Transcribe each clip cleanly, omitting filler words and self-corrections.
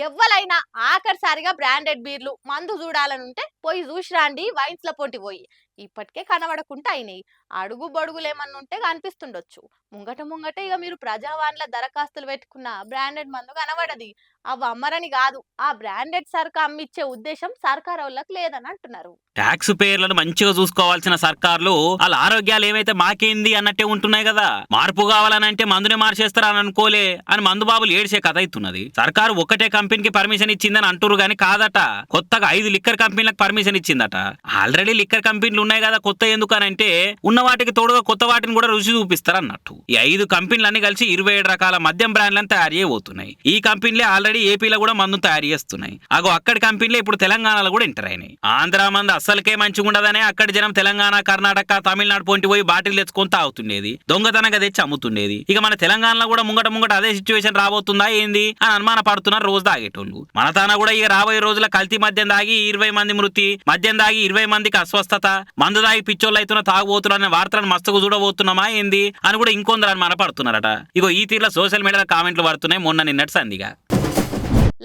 ఎవ్వలైనా ఆఖరిసారిగా బ్రాండెడ్ బీర్లు మందు చూడాలనుంటే పోయి చూసిరాండి వైన్స్ల పొంటి పోయి. ఇప్పటికే కనబడకుండా అయినాయి. అడుగు బొడుగులేమన్నుంటే కనిపిస్తుండొచ్చు. ముంగట ముంగట ఇక మీరు ప్రజావాన్ల దరఖాస్తులు పెట్టుకున్న బ్రాండెడ్ మందు కనబడది. అవి అమ్మరని కాదు, ఆ బ్రాండెడ్ సరుకు అమ్మిచ్చే ఉద్దేశం సర్కారోళ్ళకి లేదని అంటున్నారు. ట్యాక్స్ పేర్లను మంచిగా చూసుకోవాల్సిన సర్కార్లు వాళ్ళ ఆరోగ్యాలు ఏమైతే మాకేంది అన్నట్టే ఉంటున్నాయి కదా. మార్పు కావాలనంటే మందునే మార్చేస్తారని అనుకోలే అని మందు బాబులు ఏడ్చే కథ అవుతున్నది. సర్కారు ఒక్కటే కంపెనీకి పర్మిషన్ ఇచ్చిందని అంటురు గానీ కాదట. కొత్తగా 5 లిక్కర్ కంపెనీలకు పర్మిషన్ ఇచ్చిందట. ఆల్రెడీ లిక్కర్ కంపెనీలు ఉన్నాయి కదా, కొత్త ఎందుకనంటే ఉన్న వాటికి తోడుగా కొత్త వాటిని కూడా రుచి చూపిస్తారు అన్నట్టు. ఈ 5 కంపెనీలన్నీ కలిసి 27 రకాల మద్యం బ్రాండ్లను తయారు చేయబోతున్నాయి. ఈ కంపెనీలే ఆల్రెడీ ఏపీలో కూడా మందు తయారు చేస్తున్నాయి. అగో అక్కడి కంపెనీలే ఇప్పుడు తెలంగాణలో కూడా ఎంటర్ అయినాయి. ఆంధ్ర మందు అస్సలకే మంచిగా ఉండదనే అక్కడి జనం తెలంగాణ, కర్ణాటక, తమిళనాడు పొంటి పోయి బాటిల్ తెచ్చుకొని తాగుతుండేది, దొంగతనంగా తెచ్చి అమ్ముతుండేది. ఇక మన తెలంగాణలో కూడా ముంగట అదే సిచ్యువేషన్ రాబోతుందా ఏంది అని అనుమాన పడుతున్నారు రోజు తాగేటోళ్ళు. మన తాన కూడా ఇక రాబోయే రోజుల కల్తీ మద్యం దాగి 20 మంది మృతి, మద్యం దాగి 20 మందికి అస్వస్థత, మందు దాగి పిచ్చోళ్ళు అవుతున్న తాగుబోతున్నారు అనే వార్తలను మస్తుగా చూడబోతున్నామా ఏంది అని కూడా ఇంకొందరు అనుమాన పడుతున్నారట. ఇగో ఈ తీరులో సోషల్ మీడియాలో కామెంట్లు పడుతున్నాయి మొన్న నిన్నటి సందిగా.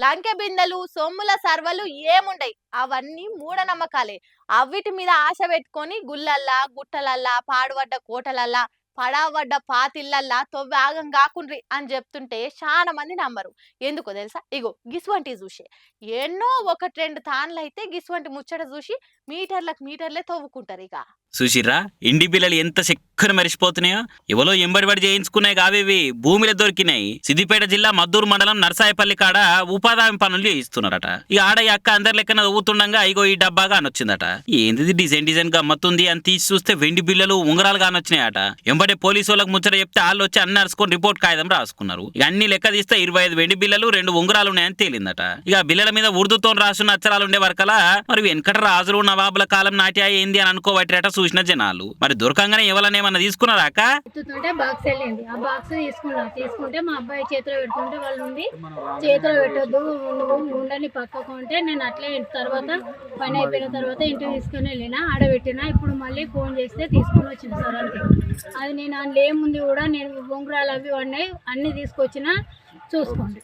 లంకె బిందెలు, సొమ్ముల సర్వలు ఏముండయి, అవన్నీ మూఢనమ్మకాలే. అవిటి మీద ఆశ పెట్టుకొని గుళ్ళల్లా, గుట్టలల్లా, పాడుపడ్డ కోటలల్లా, పడావడ్డ పాతిళ్ళల్లా తొవ్వి ఆగం కాకుండ్రి అని చెప్తుంటే చాలా మంది నమ్మరు. ఎందుకో తెలుసా? ఇగో గిసువంటి చూసే ఎన్నో 1-2 తాన్లైతే గిసువంటి ముచ్చట చూసి మీటర్లే తవ్వుకుంటారు. ఇక సుశీర్రా, ఇండి పిల్లలు ఎంత చక్కని మరిచిపోతున్నాయో. ఎవరో ఎంబడిబడి చేయించుకున్నాయి కావేవి భూమిలో దొరికినాయి. సిద్దిపేట జిల్లా మద్దూరు మండలం నర్సాయపల్లి కాడ ఉపాధి హామీ పనులు చేయిస్తున్నారట. ఈ ఆడ ఈ అక్క అందరి లెక్కన ఊతుండగా ఇగో ఈ డబ్బాగా అనొచ్చిందట. ఏంది డిజైన్ గమ్మత్తుంది అని తీసి చూస్తే వెండి బిల్లలు, ఉంగరాలు కానొచ్చినాయట. ఎంబడే పోలీసు వాళ్ళకి ముచ్చట చెప్తే వాళ్ళు వచ్చి అన్ని నడుచుకొని రిపోర్ట్ కాగితం రాసుకున్నారు. ఇక అన్ని లెక్క తీస్తే 25 వెండి బిల్లలు, 2 ఉంగరాలు ఉన్నాయని తేలిందట. ఇక బిల్లల మీద ఉర్దూతో రాసున్న అక్షరాలు ఉండే వరకలా మరి వెనకట రాజులు నవాబుల కాలం నాట్యా ఏంది అని అనుకోబట్టిరట చూసిన జనాలు. మరి దొరకంగానే ఎవరనేమన్నా తీసుకున్నారా అక్క? బాక్స్ వెళ్ళింది. ఆ బాక్స్ తీసుకుంటే మా అబ్బాయి చేతిలో పెడుతుంటే వాళ్ళు ఉండి చేతిలో పెట్టొద్దు, నువ్వు ఉండని పక్కకు ఉంటే నేను అట్లే తర్వాత పని అయిపోయిన తర్వాత ఇంటికి తీసుకుని వెళ్ళినా, ఆడబెట్టినా. ఇప్పుడు మళ్ళీ ఫోన్ చేస్తే తీసుకొని వచ్చిన సార్ అంతే. అది నేను అందులో ఏముంది కూడా నేను ఉంగరాలు అవి ఉన్నాయి అన్ని తీసుకొచ్చినా చూసుకోండి.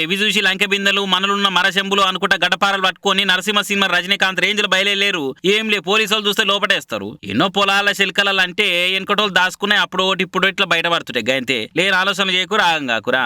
ఇవి చూసి లంకె బిందెలు, మనలున్న మరశంబులు అనుకుంటా గడపారాలు పట్టుకొని నరసింహ సినిమా రజనీకాంత్ రేంజ్ లో బయలుదేరు. ఏం లే, పోలీసు వాళ్ళు చూస్తే లోపటేస్తారు. ఎన్నో పొలాల శిల్కలలు అంటే వెనకటోళ్ళు దాచుకునే అప్పుడు ఇప్పుడు ఇట్లా బయటపడుతుంటాయి. గంతే, లేని ఆలోచన చేయకురా, ఆగం కాకురా.